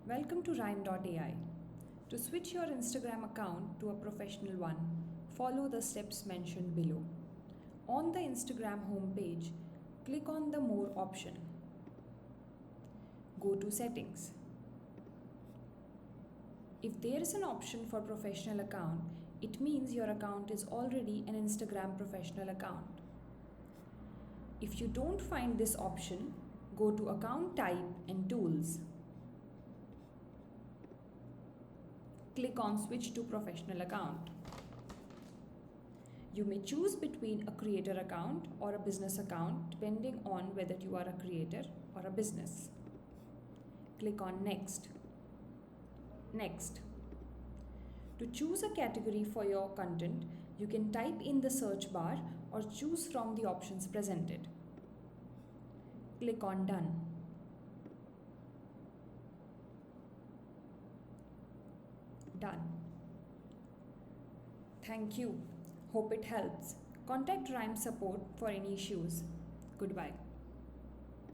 Welcome to Ryme.AI. To switch your Instagram account to a professional one, follow the steps mentioned below. On the Instagram homepage, click on the More option. Go to Settings. If there is an option for professional account, it means your account is already an Instagram professional account. If you don't find this option, go to Account Type and Tools. Click on Switch to Professional Account. You may choose between a creator account or a business account depending on whether you are a creator or a business. Click on Next. Next. To choose a category for your content, you can type in the search bar or choose from the options presented. Click on Done. Done. Thank you. Hope it helps. Contact Ryme support for any issues. Goodbye.